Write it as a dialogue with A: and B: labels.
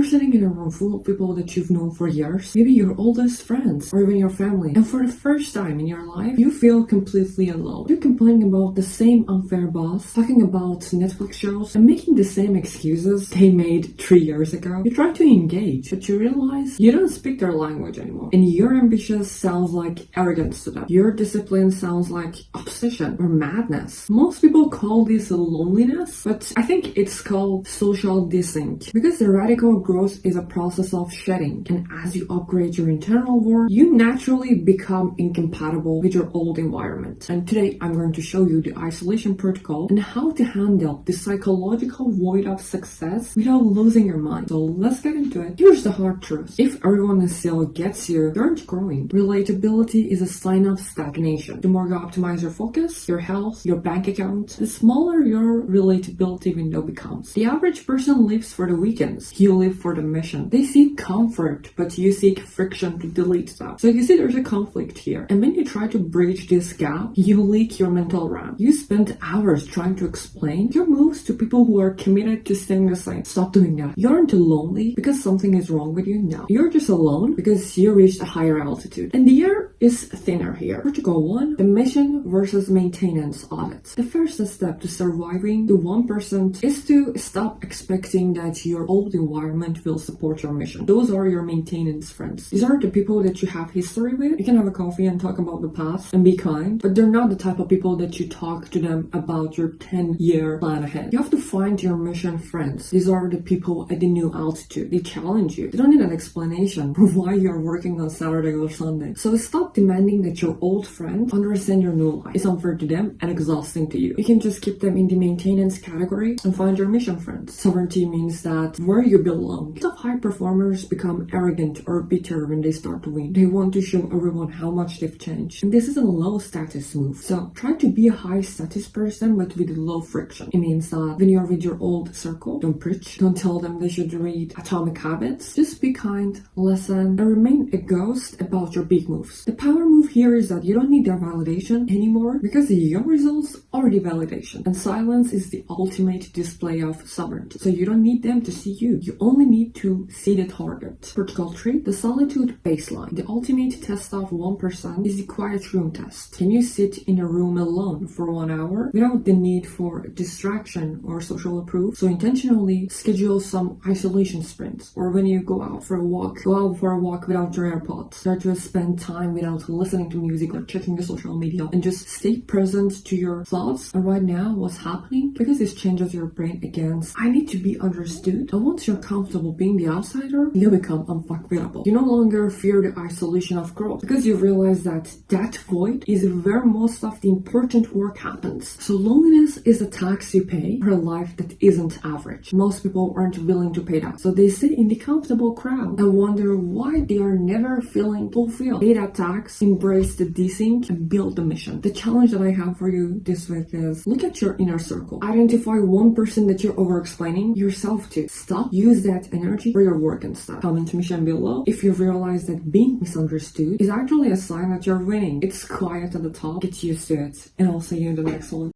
A: sitting in a room full of people that you've known for years, maybe your oldest friends or even your family, and for the first time in your life, you feel completely alone. You're complaining about the same unfair boss, talking about Netflix shows, and making the same excuses they made 3 years ago. You try to engage, but you realize you don't speak their language anymore. And your ambitious sounds like arrogance to them. Your discipline sounds like obsession or madness. Most people call this loneliness, but I think it's called social desync, because the radical growth is a process of shedding, and as you upgrade your internal world, you naturally become incompatible with your old environment. And today I'm going to show you the isolation protocol and how to handle the psychological void of success without losing your mind. So let's get into it. Here's the hard truth. If everyone still gets you, you aren't growing. Relatability is a sign of stagnation. The more you optimize your focus, your health, your bank account, the smaller your relatability window becomes. The average person lives for the weekends. You live for the mission. They seek comfort, but you seek friction to delete them. So you see there's a conflict here. And when you try to bridge this gap, you leak your mental RAM. You spend hours trying to explain your moves to people who are committed to staying the same. Stop doing that. You aren't lonely because something is wrong with you now. You're just alone because you reached a higher altitude. And the air is thinner here. Protocol 1, the mission versus maintenance audit. The first step to surviving the 1% is to stop expecting that your old environment will support your mission. Those are your maintenance friends. These are the people that you have history with. You can have a coffee and talk about the past and be kind, but they're not the type of people that you talk to them about your 10-year plan ahead. You have to find your mission friends. These are the people at the new altitude. They challenge you. They don't need an explanation for why you're working on Saturday or Sunday. So stop demanding that your old friend understand your new life. It's unfair to them and exhausting to you. You can just keep them in the maintenance category and find your mission friends. Sovereignty means that where you belong. Some high performers become arrogant or bitter when they start to win. They want to show everyone how much they've changed. And this is a low status move. So try to be a high status person but with low friction. It means that when you're with your old circle, don't preach. Don't tell them they should read Atomic Habits. Just be kind, listen, and remain a ghost about your big moves. The power move here is that you don't need their validation anymore because your results are the validation. And silence is the ultimate display of sovereignty. So you don't need them to see you. You only need to see the target. Protocol 3, the Solitude Baseline. The ultimate test of 1% is the quiet room test. Can you sit in a room alone for 1 hour without the need for distraction or social approval? So intentionally schedule some isolation sprints, or when you go out for a walk without your AirPods. Start to spend time without listening to music or checking the social media, and just stay present to your thoughts and right now what's happening, because this changes your brain against I need to be understood. And once you're comfortable being the outsider, you become unfuckwittable. You no longer fear the isolation of growth because you realize that that void is where most of the important work happens. So loneliness is a tax you pay for a life that isn't average. Most people aren't willing to pay that, so they sit in the comfortable crowd and wonder why they are never feeling fulfilled. Pay that tax, embrace the desync, and build the mission. The challenge that I have for you this week is look at your inner circle. Identify 1% that you're over-explaining yourself to. Stop. Use that energy for your work and stuff. Comment mission below if you realize that being misunderstood is actually a sign that you're winning. It's quiet at the top. Get used to it, and I'll see you in the next one.